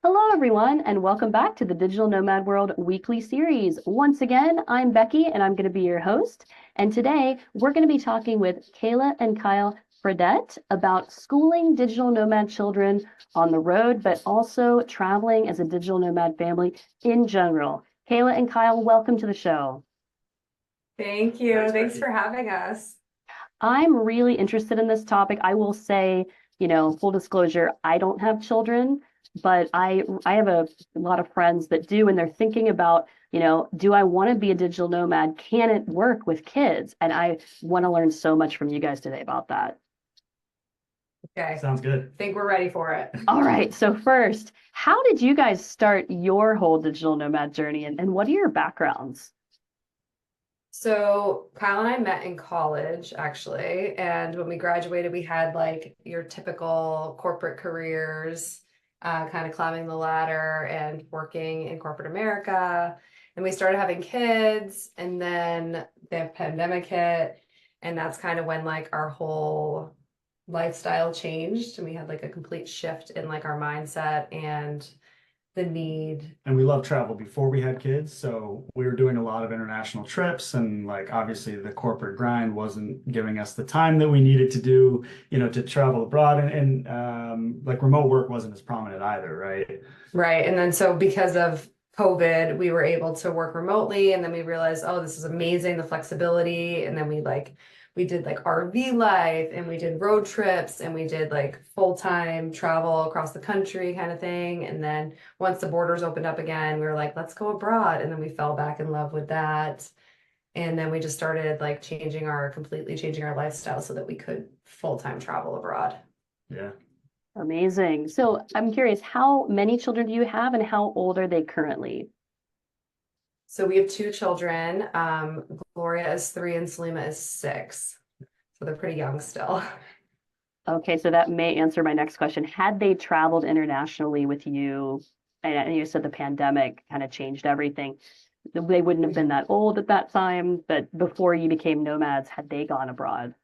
Hello, everyone, and welcome back to the Digital Nomad World weekly series. Once again, I'm Becky, and I'm going to be your host. And today, we're going to be talking with Kailah and Kyle Fredette about schooling digital nomad children on the road, but also traveling as a digital nomad family in general. Kailah and Kyle, welcome to the show. Thank you. Thanks for having us. I'm really interested in this topic. I will say, full disclosure, I don't have children, but I have a lot of friends that do, and they're thinking about, do I want to be a digital nomad? Can it work with kids? And I want to learn so much from you guys today about that. Okay. Sounds good. I think we're ready for it. All right. So first, how did you guys start your whole digital nomad journey, and what are your backgrounds? So Kyle and I met in college, actually. And when we graduated, we had like your typical corporate careers, kind of climbing the ladder and working in corporate America. And we started having kids, and then the pandemic hit. And that's kind of when like our whole lifestyle changed, and we had like a complete shift in like our mindset and the need. And we loved travel before we had kids, so we were doing a lot of international trips, and like obviously the corporate grind wasn't giving us the time that we needed to do, to travel abroad, and like remote work wasn't as prominent either, right? Right. And then so because of COVID, we were able to work remotely, and then we realized, oh, this is amazing, the flexibility. And then we did like RV life, and we did road trips, and we did like full-time travel across the country kind of thing. And then once the borders opened up again, we were like, let's go abroad. And then we fell back in love with that. And then we just started like completely changing our lifestyle so that we could full-time travel abroad. Yeah. Amazing. So I'm curious, how many children do you have, and how old are they currently? So we have two children. Gloria is 3 and Selima is 6. So they're pretty young still. Okay, so that may answer my next question. Had they traveled internationally with you, and you said the pandemic kind of changed everything, they wouldn't have been that old at that time, but before you became nomads, had they gone abroad?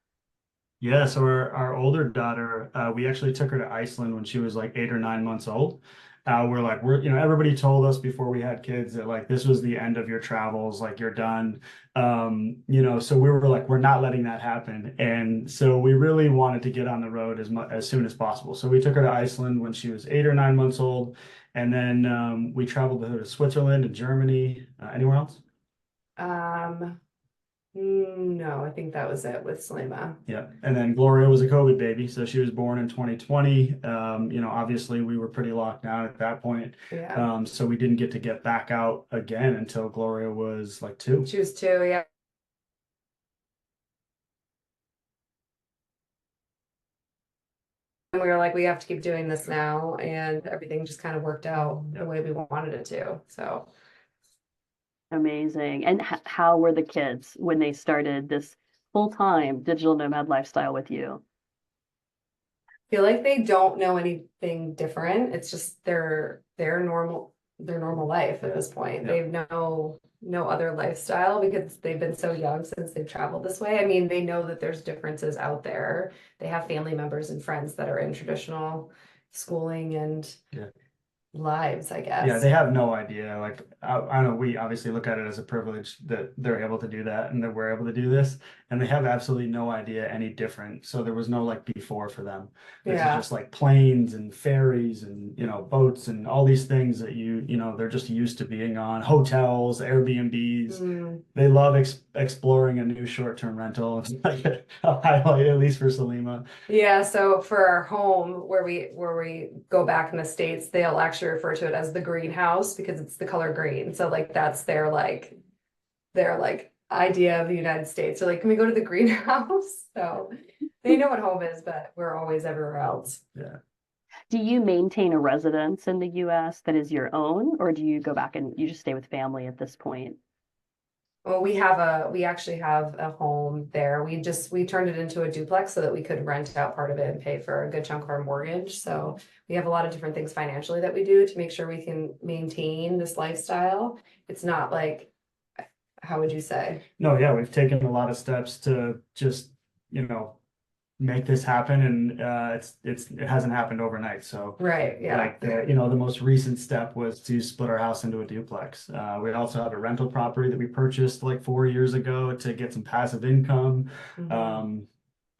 Yeah, so our older daughter, we actually took her to Iceland when she was like 8 or 9 months old. Everybody told us before we had kids that like this was the end of your travels, like you're done. So we were like, we're not letting that happen. And so we really wanted to get on the road as soon as possible. So we took her to Iceland when she was 8 or 9 months old. And then we traveled with her to Switzerland and Germany. Anywhere else? Um, no, I think that was it with Selima. Yeah. And then Gloria was a COVID baby. So she was born in 2020. Obviously we were pretty locked down at that point. Yeah. So we didn't get back out again until Gloria was like 2. She was 2, yeah. And we were like, we have to keep doing this now, and everything just kind of worked out the way we wanted it to. So Amazing. And how were the kids when they started this full-time digital nomad lifestyle with you? feel like they don't know anything different. It's just their normal life at this point. Yeah. They've no other lifestyle because they've been so young since they've traveled this way. I mean, they know that there's differences out there. They have family members and friends that are in traditional schooling and Yeah. lives, I Yeah, guess. they have no idea. Like, I know we obviously look at it as a privilege that they're able to do that and that we're able to do this, and they have absolutely no idea any different. So there was no like before for them. This is Yeah. just like planes and ferries and boats and all these things that they're just used to being on. Hotels, Airbnbs. Mm. They love exploring a new short-term rental. It's like a highlight, at least for Selima. Yeah, so for our home where we go back in the States, they'll actually refer to it as the greenhouse because it's the color green. So like that's their idea of the United States. So like, can we go to the greenhouse? So they know what home is, but we're always everywhere else. Yeah. Do you maintain a residence in the US that is your own, or do you go back and you just stay with family at this point? Well, we actually have a home there. We turned it into a duplex so that we could rent out part of it and pay for a good chunk of our mortgage. So we have a lot of different things financially that we do to make sure we can maintain this lifestyle. It's not like, how would you say? No, yeah, we've taken a lot of steps to just, make this happen, and it hasn't happened overnight. So Right. Yeah. like the most recent step was to split our house into a duplex. We also have a rental property that we purchased like 4 years ago to get some passive income. Mhm.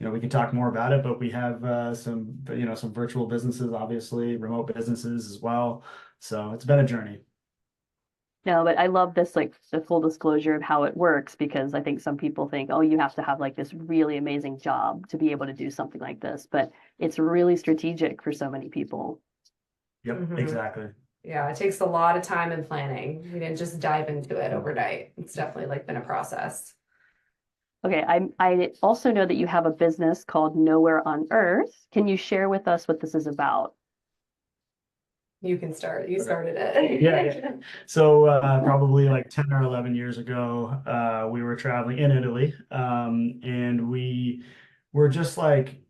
We can talk more about it, but we have some virtual businesses, obviously, remote businesses as well. So it's been a journey. No, but I love this, like the full disclosure of how it works, because I think some people think, oh, you have to have like this really amazing job to be able to do something like this, but it's really strategic for so many people. Yep, Mhm. exactly. Yeah, it takes a lot of time and planning. We didn't just dive into it overnight. It's definitely like been a process. Okay, I also know that you have a business called Nowhere on Earth. Can you share with us what this is about? You can start. You Okay. started it. Yeah. So probably like 10 or 11 years ago, we were traveling in Italy, and we were just like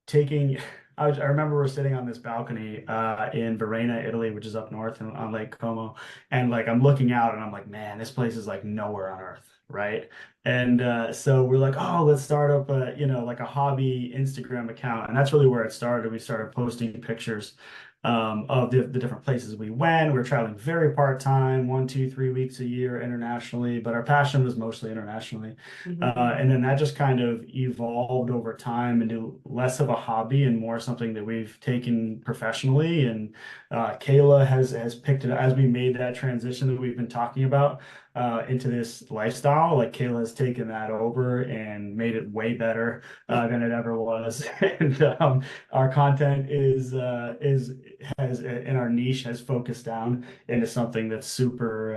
taking. I remember we're sitting on this balcony in Verona, Italy, which is up north and on Lake Como, and like I'm looking out and I'm like, man, this place is like nowhere on earth, right? And so we're like, oh, let's start up like a hobby Instagram account, and that's really where it started. We started posting pictures of the different places we went. We were traveling very part-time, 1, 2, 3 weeks a year internationally, but our passion was mostly internationally. Mhm. And then that just kind of evolved over time into less of a hobby and more something that we've taken professionally. And Kayla has picked it as we made that transition that we've been talking about into this lifestyle. Like Kayla has taken that over and made it way better than it ever was. And our content has in our niche has focused down into something that's super.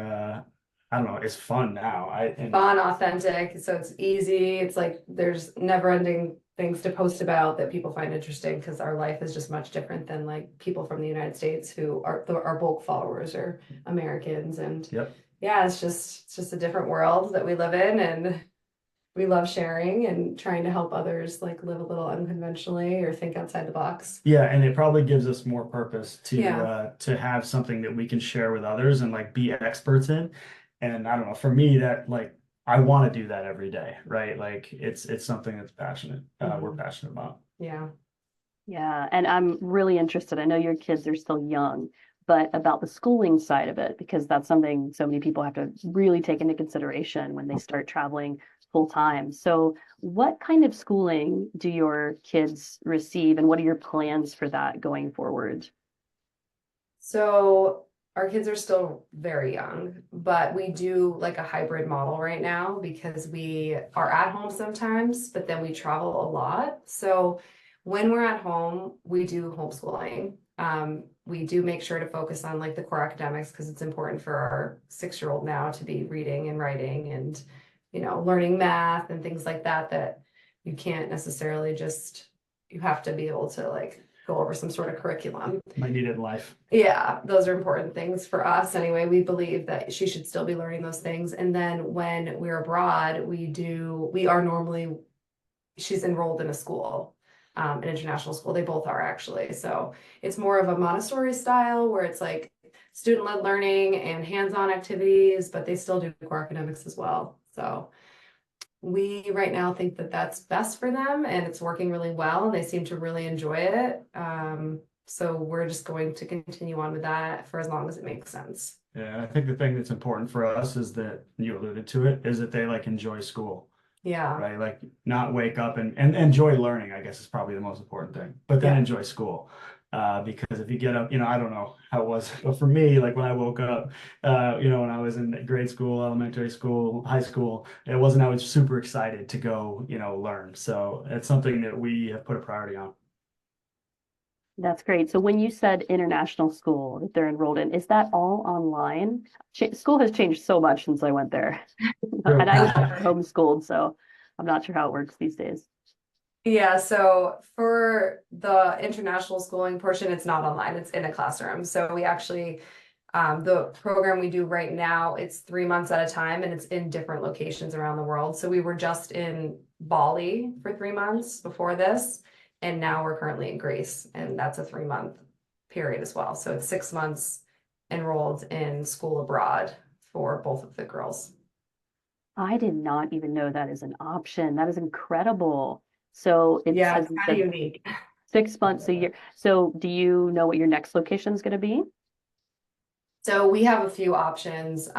I don't know. It's fun now. Fun, authentic, so it's easy. It's like there's never-ending things to post about that people find interesting because our life is just much different than like people from the United States who are our bulk followers or Americans. And Yep. yeah, it's just a different world that we live in, and we love sharing and trying to help others like live a little unconventionally or think outside the box. Yeah, and it probably gives us more purpose Yeah. to have something that we can share with others and like be experts in. And I don't know, for me that like I want to do that every day, right? Like it's something that's passionate. We're Mhm. passionate about. Yeah. Yeah, and I'm really interested. I know your kids are still young, but about the schooling side of it, because that's something so many people have to really take into consideration when they start traveling full time. So, what kind of schooling do your kids receive, and what are your plans for that going forward? So our kids are still very young, but we do like a hybrid model right now because we are at home sometimes, but then we travel a lot. So when we're at home, we do homeschooling. We do make sure to focus on like the core academics because it's important for our 6-year-old now to be reading and writing and, learning math and things like that, that you can't necessarily just, you have to be able to like go over some sort of curriculum. Might need it in life. Yeah, those are important things for us anyway. We believe that she should still be learning those things. And then when we're abroad, she's enrolled in a school, an international school. They both are actually. So it's more of a Montessori style where it's like student-led learning and hands-on activities, but they still do core academics as well. So we right now think that that's best for them and it's working really well and they seem to really enjoy it. So we're just going to continue on with that for as long as it makes sense. Yeah, I think the thing that's important for us is that you alluded to it, is that they like enjoy school, Yeah. right? Like not wake up and enjoy learning, I guess is probably the most important thing, but then Yeah. enjoy school. Because if you get up, I don't know how it was, but for me, like when I woke up, when I was in grade school, elementary school, high school, it wasn't, I was super excited to go, learn. So it's something that we have put a priority on. That's great. So when you said international school that they're enrolled in, is that all online? School has changed so much since I went there. True. And I was never homeschooled, so I'm not sure how it works these days. Yeah, so for the international schooling portion, it's not online, it's in a classroom. So we actually, the program we do right now, it's 3 months at a time and it's in different locations around the world. So we were just in Bali for 3 months before this, and now we're currently in Greece, and that's a 3-month period as well. So it's 6 months enrolled in school abroad for both of the girls. I did not even know that is an option. That is incredible. So it Yeah, says it's kind of unique. 6 months a year. So do you know what your next location is going to be? So we have a few options.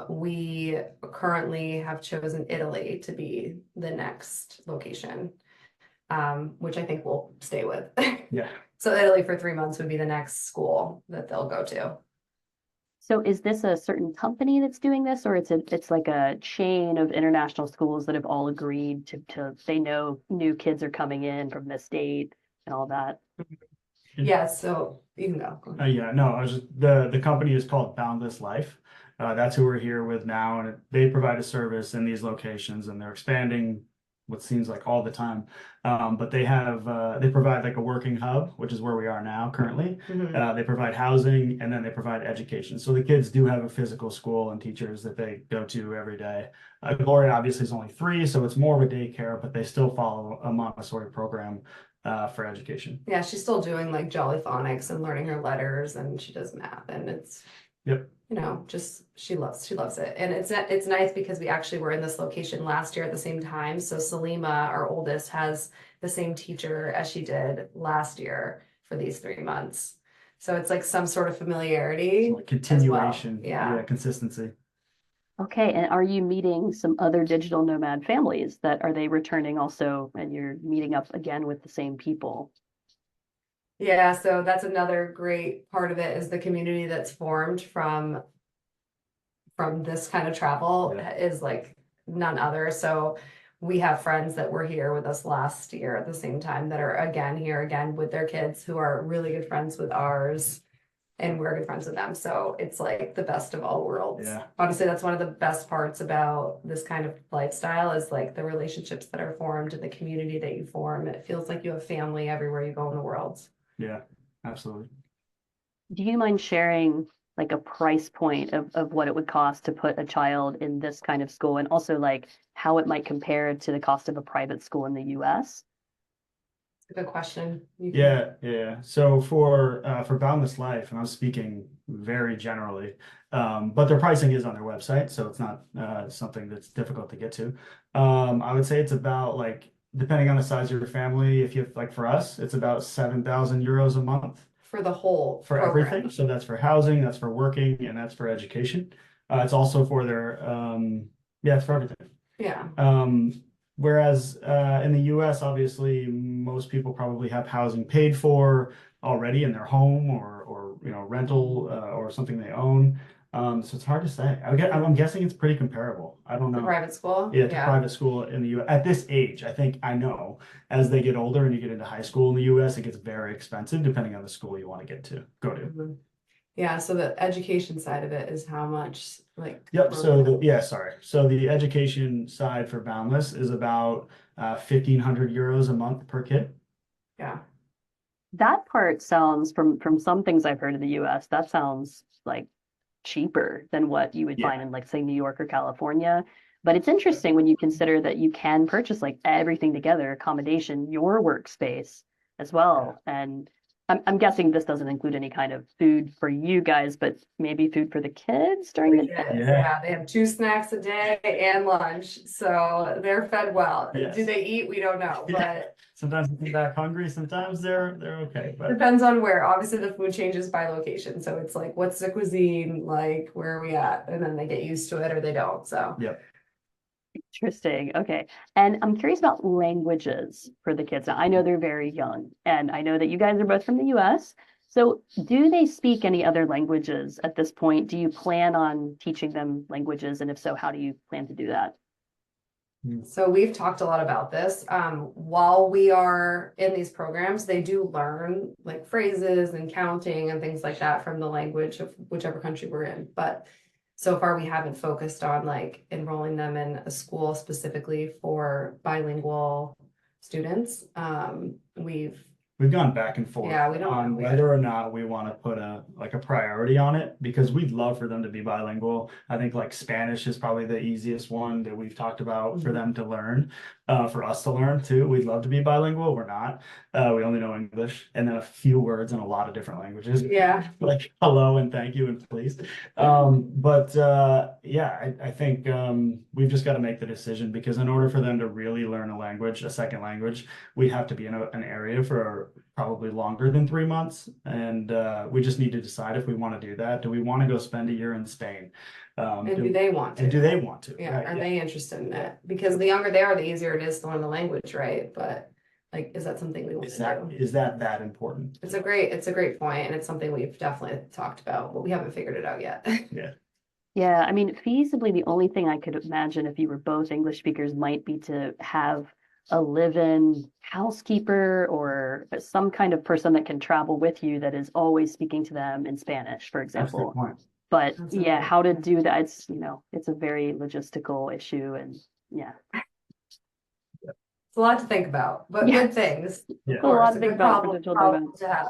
We currently have chosen Italy to be the next location, which I think we'll stay with. Yeah. So Italy for 3 months would be the next school that they'll go to. So is this a certain company that's doing this, or it's like a chain of international schools that have all agreed to they know new kids are coming in from this date and all that? Yeah, so you can go. Yeah, no, I was just, the company is called Boundless Life. That's who we're here with now, and they provide a service in these locations, and they're expanding what seems like all the time. But they provide like a working hub, which is where we are now currently. Mhm. They provide housing, and then they provide education. So the kids do have a physical school and teachers that they go to every day. Gloria obviously is only 3, so it's more of a daycare, but they still follow a Montessori program for education. Yeah, she's still doing like Jolly Phonics and learning her letters, and she does math, and it's Yep. just she loves it. And it's nice because we actually were in this location last year at the same time. So Salima, our oldest, has the same teacher as she did last year for these 3 months. So it's like some sort of familiarity Like as well. continuation, Yeah. consistency. Okay, and are you meeting some other digital nomad families that are they returning also, and you're meeting up again with the same people? Yeah, so that's another great part of it is the community that's formed from this kind of travel Yeah. is like none other. So we have friends that were here with us last year at the same time that are again here again with their kids who are really good friends with ours, and we're good friends with them. So it's like the best of all worlds. Yeah. Honestly, that's one of the best parts about this kind of lifestyle is like the relationships that are formed and the community that you form. It feels like you have family everywhere you go in the world. Yeah, absolutely. Do you mind sharing like a price point of what it would cost to put a child in this kind of school, and also like how it might compare to the cost of a private school in the US? It's a good question. Yeah. So for Boundless Life, and I'm speaking very generally, but their pricing is on their website, so it's not something that's difficult to get to. I would say it's about like depending on the size of your family, if you have like for us, it's about 7,000 euros a month For the whole for program. everything. So that's for housing, that's for working, and that's for education. It's also for their yeah, it's for everything. Yeah. Whereas in the US, obviously, most people probably have housing paid for already in their home or rental or something they own. So it's hard to say. I'm guessing it's pretty comparable. I don't The know. private school? Yeah, to private school in the US at this age. I know as they get older and you get into high school in the US, it gets very expensive depending on the school you want to go to. Mhm. Yeah, so the education side of it is how much like. Yep. So the education side for Boundless is about 1,500 euros a month per kid. Yeah. That part sounds from some things I've heard in the US, that sounds like cheaper than what you would Yeah. find in like say New York or California. But it's interesting when you consider that you can purchase like everything together, accommodation, your workspace as well. And I'm guessing this doesn't include any kind of food for you guys, but maybe food for the kids during the day. Yeah, they have 2 snacks a day and lunch, so they're fed well. Yes. Do they eat? We don't know, but Sometimes they come back hungry, sometimes they're okay. But depends on where. Obviously, the food changes by location, so it's like, what's the cuisine like? Where are we at? And then they get used to it or they don't. So yep. Interesting. Okay. And I'm curious about languages for the kids. Now, I know they're very young, and I know that you guys are both from the US. So, do they speak any other languages at this point? Do you plan on teaching them languages? And if so, how do you plan to do that? So we've talked a lot about this. While we are in these programs, they do learn like phrases and counting and things like that from the language of whichever country we're in. But so far we haven't focused on like enrolling them in a school specifically for bilingual students. We've we've gone back and forth Yeah, we don't on know yet. whether or not we want to put a priority on it, because we'd love for them to be bilingual. I think like Spanish is probably the easiest one that we've talked about for them to learn, for us to learn too. We'd love to be bilingual. We're not. We only know English and then a few words in a lot of different languages. Yeah. Like hello and thank you and please. Yeah, I think we've just got to make the decision, because in order for them to really learn a language, a second language, we have to be in an area for probably longer than 3 months. And we just need to decide if we want to do that. Do we want to go spend a year in Spain? And do they want to? And do they want to? Yeah, Right, are yeah. they interested in it? Because the younger they are, the easier it is to learn the language, right? But like, is that something we want Is to that do? is that important? It's a great point, and it's something we've definitely talked about, but we haven't figured it out yet. Yeah. Yeah, I mean, feasibly, the only thing I could imagine if you were both English speakers might be to have a live-in housekeeper or some kind of person that can travel with you that is always speaking to them in Spanish, for That's a good example. point. But That's a yeah, good how to do that, it's, it's a very logistical issue and yeah. It's a lot to think about, but Yeah. good things. Yeah. Of A lot course, to a think good about for problem, digital problem nomads. to have.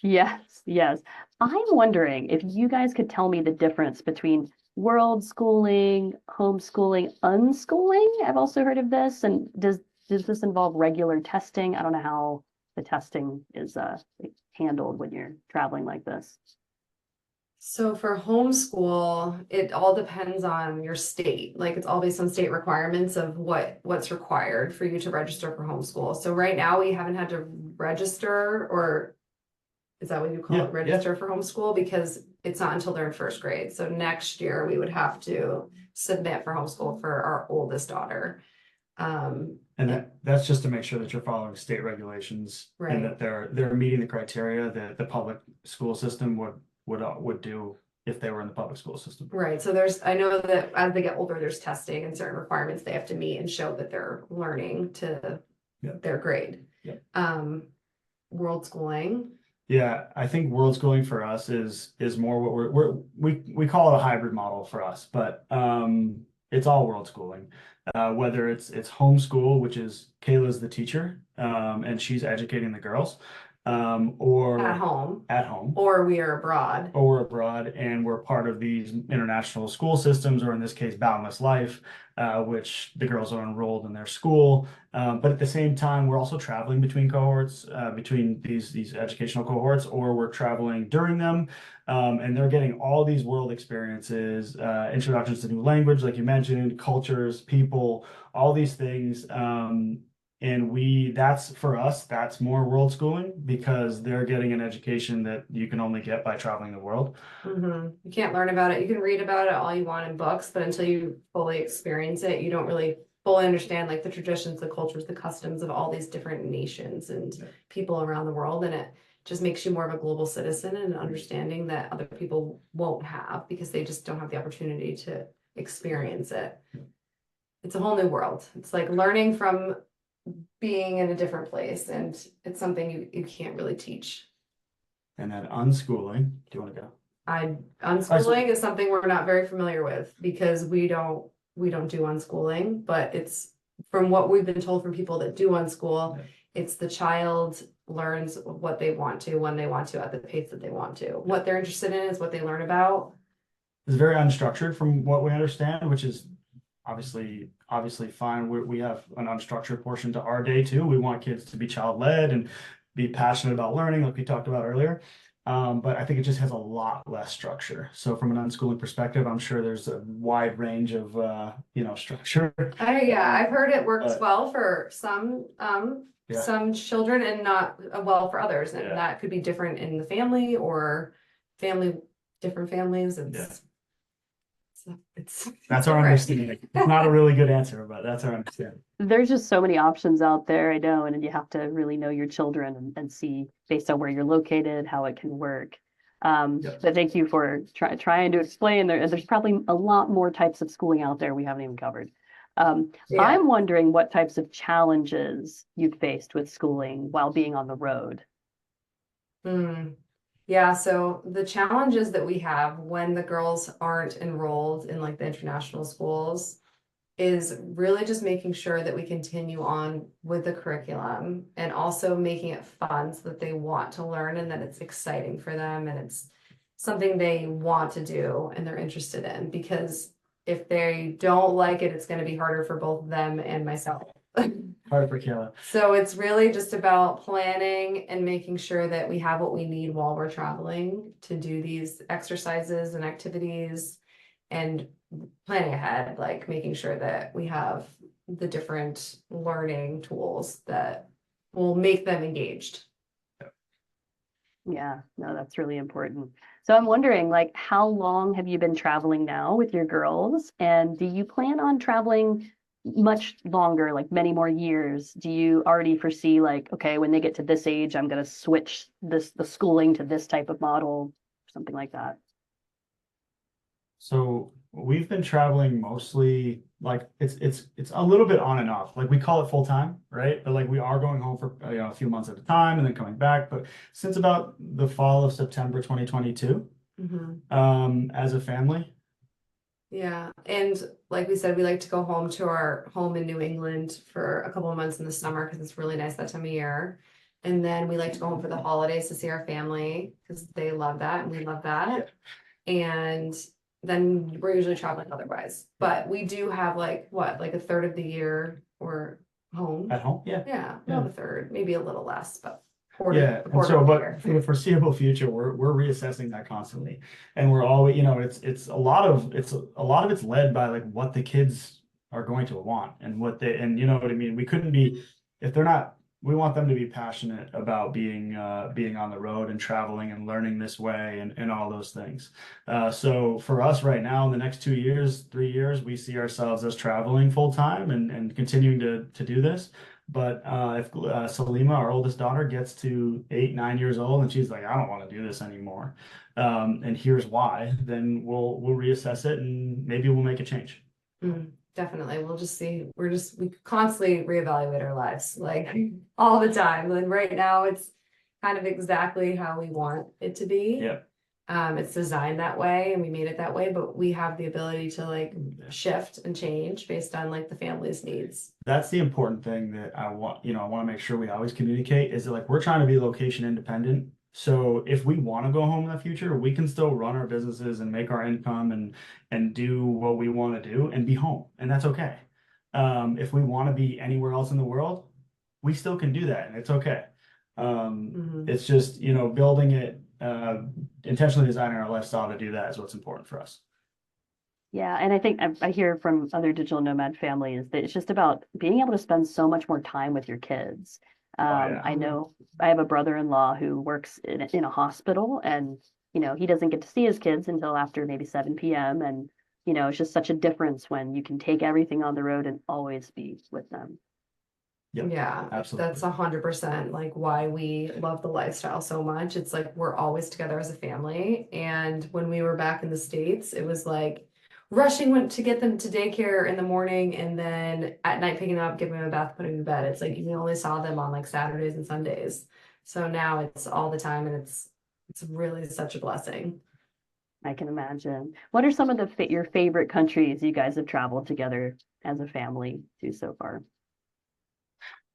Yes, yes. I'm wondering if you guys could tell me the difference between world schooling, homeschooling, unschooling. I've also heard of this. And does this involve regular testing? I don't know how the testing is handled when you're traveling like this. So for homeschool, it all depends on your state. Like it's all based on state requirements of what's required for you to register for homeschool. So right now we haven't had to register, or is that what you call Yeah, it? Register for homeschool, because it's not until they're in first grade. So next year we would have to submit for homeschool for our oldest daughter. And that's just to make sure that you're following state regulations and Right. that they're meeting the criteria that the public school system would do if they were in the public school system. Right. So I know that as they get older, there's testing and certain requirements they have to meet and show that they're learning to their grade. Yeah. World schooling. Yeah, I think world schooling for us is more what we call it a hybrid model for us, but it's all world schooling. Whether it's homeschool, which is Kailah's the teacher, and she's educating the girls, or At home. Or we are abroad. Or we're abroad and we're part of these international school systems, or in this case, Boundless Life, which the girls are enrolled in their school. But at the same time, we're also traveling between cohorts, between these educational cohorts, or we're traveling during them. And they're getting all these world experiences, introductions to new language, like you mentioned, cultures, people, all these things. And that's for us, that's more world schooling, because they're getting an education that you can only get by traveling the world. You can't learn about it. You can read about it all you want in books, but until you fully experience it, you don't really fully understand like the traditions, the cultures, the customs of all these different nations and people around the world. And it just makes you more of a global citizen and understanding that other people won't have, because they just don't have the opportunity to experience it. It's a whole new world. It's like learning from being in a different place, and it's something you can't really teach. And then unschooling, do you want to go? Unschooling is something we're not very familiar with, because we don't do unschooling, but it's from what we've been told from people that do unschool, it's the child learns what they want to, when they want to, at the pace that they want to. What they're interested in is what they learn about. It's very unstructured from what we understand, which is obviously fine. We have an unstructured portion to our day too. We want kids to be child-led and be passionate about learning, like we talked about earlier. But I think it just has a lot less structure. So from an unschooling perspective, I'm sure there's a wide range of structure. I've heard it works well for some children and not well for others, and that could be different in the family or different families. That's our understanding. It's not a really good answer, but that's our understanding. There's just so many options out there, I know, and you have to really know your children and see based on where you're located how it can work. But thank you for trying to explain. There's probably a lot more types of schooling out there we haven't even covered. I'm wondering what types of challenges you've faced with schooling while being on the road. Yeah, so the challenges that we have when the girls aren't enrolled in like the international schools is really just making sure that we continue on with the curriculum and also making it fun so that they want to learn and that it's exciting for them and it's something they want to do and they're interested in, because if they don't like it, it's going to be harder for both them and myself. Hard for Kayla. So it's really just about planning and making sure that we have what we need while we're traveling to do these exercises and activities, and planning ahead, like making sure that we have the different learning tools that will make them engaged. Yeah, no, that's really important. So I'm wondering, like, how long have you been traveling now with your girls? And do you plan on traveling much longer, like many more years? Do you already foresee, like, okay, when they get to this age, I'm going to switch the schooling to this type of model, something like that? So we've been traveling mostly like it's a little bit on and off. Like we call it full time, right? But like we are going home for a few months at a time and then coming back. But since about the fall of September 2022, as a family. Yeah, and like we said, we like to go home to our home in New England for a couple of months in the summer because it's really nice that time of year. And then we like to go home for the holidays to see our family because they love that and we love that. And then we're usually traveling otherwise. But we do have like a third of the year we're home. At home, yeah. Yeah, Yeah. not a third, maybe a little less, but Yeah, and so, but for the foreseeable future, we're reassessing that constantly, and we're always, it's a lot of it's led by like what the kids are going to want and what they, and you know what I mean. We couldn't be if they're not. We want them to be passionate about being on the road and traveling and learning this way and all those things. So for us right now, in the next 2 years, 3 years, we see ourselves as traveling full time and continuing to do this. But if Salima, our oldest daughter, gets to 8, 9 years old and she's like, I don't want to do this anymore, and here's why, then we'll reassess it and maybe we'll make a change. Definitely. We'll just see. We constantly reevaluate our lives, like all the time. And right now it's kind of exactly how we want it to be. Yeah. It's designed that way and we made it that way, but we have the ability to like shift and change based on like the family's needs. That's the important thing that I want to make sure we always communicate is that like we're trying to be location independent. So if we want to go home in the future, we can still run our businesses and make our income and do what we want to do and be home. And that's okay. If we want to be anywhere else in the world, we still can do that and it's okay. It's just, building it, intentionally designing our lifestyle to do that is what's important for us. Yeah, and I think I hear from other digital nomad families that it's just about being able to spend so much more time with your kids. Yeah. I know I have a brother-in-law who works in a hospital, and he doesn't get to see his kids until after maybe 7 p.m. And it's just such a difference when you can take everything on the road and always be with them. Yep, yeah, absolutely. That's 100% like why we love the lifestyle so much. It's like we're always together as a family. And when we were back in the States, it was like rushing went to get them to daycare in the morning and then at night picking them up, giving them a bath, putting them to bed. It's like you only saw them on like Saturdays and Sundays. So now it's all the time and it's really such a blessing. I can imagine. What are some of your favorite countries you guys have traveled together as a family to so far?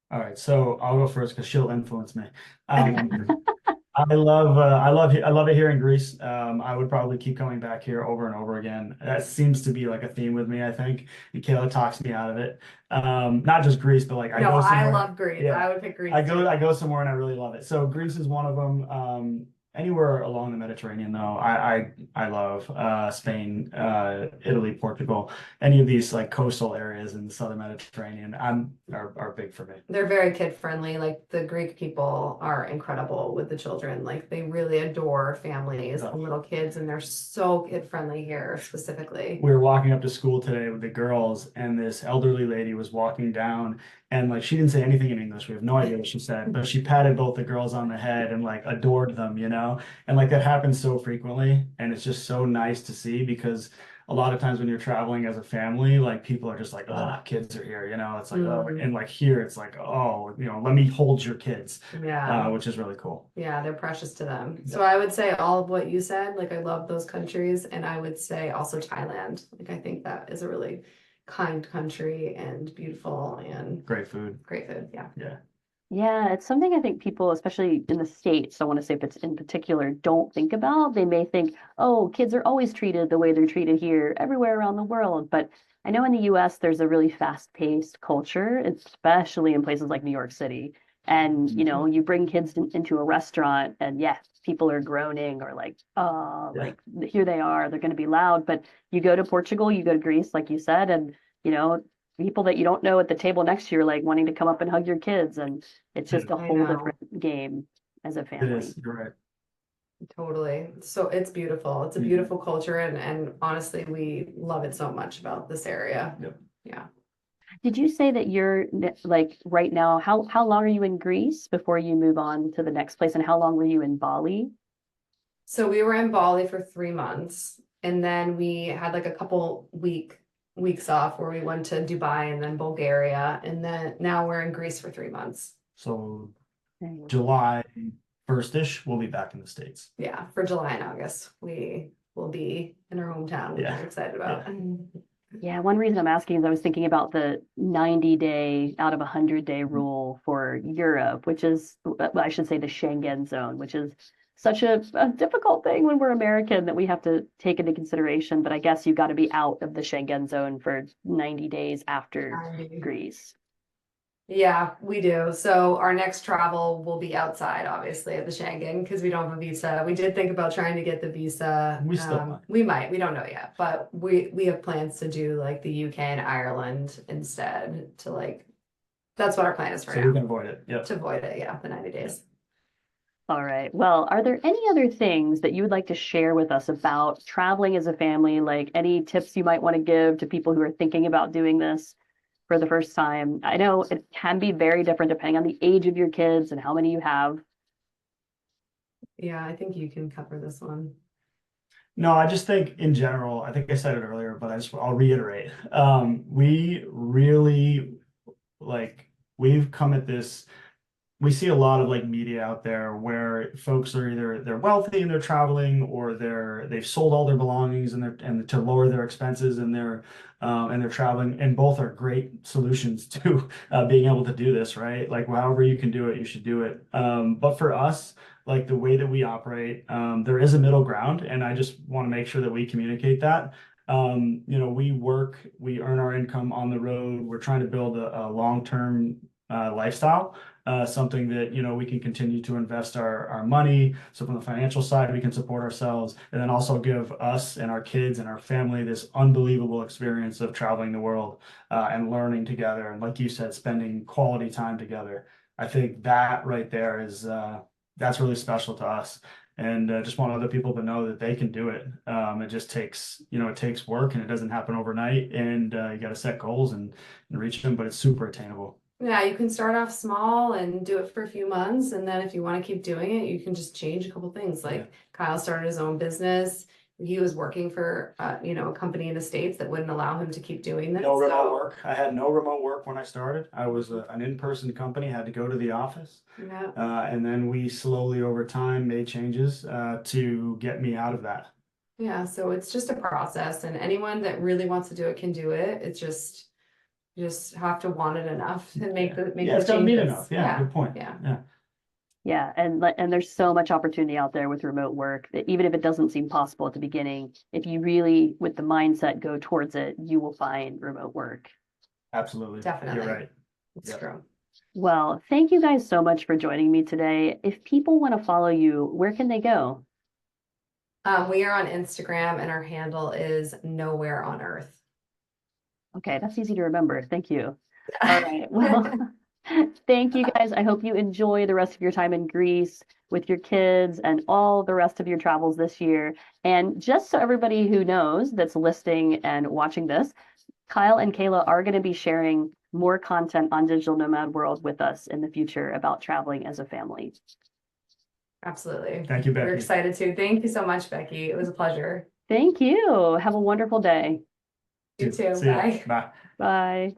All right, so I'll go first because she'll influence me. I love it here in Greece. I would probably keep coming back here over and over again. That seems to be like a theme with me, I think. And Kayla talks me out of it. Not just Greece, but like I go somewhere. I love Greece. Yeah. I would pick Greece. I go somewhere and I really love it. So Greece is one of them. Anywhere along the Mediterranean, though, I love Spain, Italy, Portugal, any of these like coastal areas in the southern Mediterranean. Are big for me. They're very kid friendly. Like the Greek people are incredible with the children. Like they really adore families and little kids, and they're so kid friendly here specifically. We were walking up to school today with the girls, and this elderly lady was walking down. And like she didn't say anything in English. We have no idea what she said, but she patted both the girls on the head and like adored them, and like that happens so frequently. And it's just so nice to see because a lot of times when you're traveling as a family, like people are just like, oh, kids are here, it's like, oh, and like here it's like, oh, let me hold your kids. Yeah. Which is really cool. Yeah, they're precious to them. So I would say all of what you said, like I love those countries, and I would say also Thailand. Like I think that is a really kind country and beautiful and Great food. great food. Yeah. Yeah. Yeah, it's something I think people, especially in the States, I want to say if it's in particular, don't think about. They may think, oh, kids are always treated the way they're treated here everywhere around the world. But I know in the US, there's a really fast-paced culture, especially in places like New York City. And, you bring kids into a restaurant and yes, people are groaning or like, oh, Yeah. like here they are, they're going to be loud. But you go to Portugal, you go to Greece, like you said, and, people that you don't know at the table next to you are like wanting to come up and hug your kids. And it's just a I whole know. different game as a It family. is. You're right. Totally. So it's beautiful. It's a beautiful culture and honestly, we love it so much about this area. Yep. Yeah. Did you say that you're like right now, how long are you in Greece before you move on to the next place? And how long were you in Bali? So we were in Bali for 3 months and then we had like a couple weeks off where we went to Dubai and then Bulgaria and then now we're in Greece for 3 months. So Okay. July 1st-ish, we'll be back in the States. Yeah, for July and August, we will be in our hometown, which Yeah. I'm excited about. Yeah, one reason I'm asking is I was thinking about the 90-day out of 100-day rule for Europe, which is, well, I should say the Schengen zone, which is such a difficult thing when we're American that we have to take into consideration. But I guess you've got to be out of the Schengen zone for 90 days after 90. Greece. Yeah, we do. So our next travel will be outside, obviously, of the Schengen because we don't have a visa. We did think about trying to get the visa. We still might. We might. We don't know yet, but we have plans to do like the UK and Ireland instead to like. That's what our plan is for So now. we can avoid it. Yep. To avoid it, yeah, the 90 days. All right. Well, are there any other things that you would like to share with us about traveling as a family? Like any tips you might want to give to people who are thinking about doing this for the first time? I know it can be very different depending on the age of your kids and how many you have. Yeah, I think you can cover this one. No, I just think in general, I think I said it earlier, but I'll reiterate. We really we've come at this. We see a lot of like media out there where folks are either they're wealthy and they're traveling or they've sold all their belongings and to lower their expenses and they're traveling, and both are great solutions to being able to do this, right? Like however you can do it, you should do it. But for us, like the way that we operate, there is a middle ground, and I just want to make sure that we communicate that. We earn our income on the road. We're trying to build a long-term lifestyle. Something that we can continue to invest our money. So from the financial side, we can support ourselves, and then also give us and our kids and our family this unbelievable experience of traveling the world and learning together. And like you said, spending quality time together. I think that right there is that's really special to us. And just want other people to know that they can do it. It just takes, it takes work, and it doesn't happen overnight. And you got to set goals and reach them, but it's super attainable. Yeah, you can start off small and do it for a few months, and then if you want to keep doing it, you can just change a couple things. Like Kyle started his own business. He was working for a company in the States that wouldn't allow him to keep doing this. No remote work. I had no remote work when I started. I was an in-person company, had to go to the office. Yeah. And then we slowly over time made changes to get me out of that. Yeah, so it's just a process, and anyone that really wants to do it can do it. It's just you just have to want it enough to make the it's gotta mean changes. enough. Yeah, good point. Yeah. Yeah, and there's so much opportunity out there with remote work that even if it doesn't seem possible at the beginning, if you really, with the mindset, go towards it, you will find remote work. Absolutely. Definitely. You're right. It's true. Well, thank you guys so much for joining me today. If people want to follow you, where can they go? We are on Instagram, and our handle is Nowhere on Earth. Okay, that's easy to remember. Thank you. All right. Well, thank you guys. I hope you enjoy the rest of your time in Greece with your kids and all the rest of your travels this year. And just so everybody who knows that's listening and watching this, Kyle and Kailah are going to be sharing more content on Digital Nomad World with us in the future about traveling as a family. Absolutely. Thank you, Becky. We're excited too. Thank you so much, Becky. It was a pleasure. Thank you. Have a wonderful day. You too. See ya. Bye. Bye. Bye.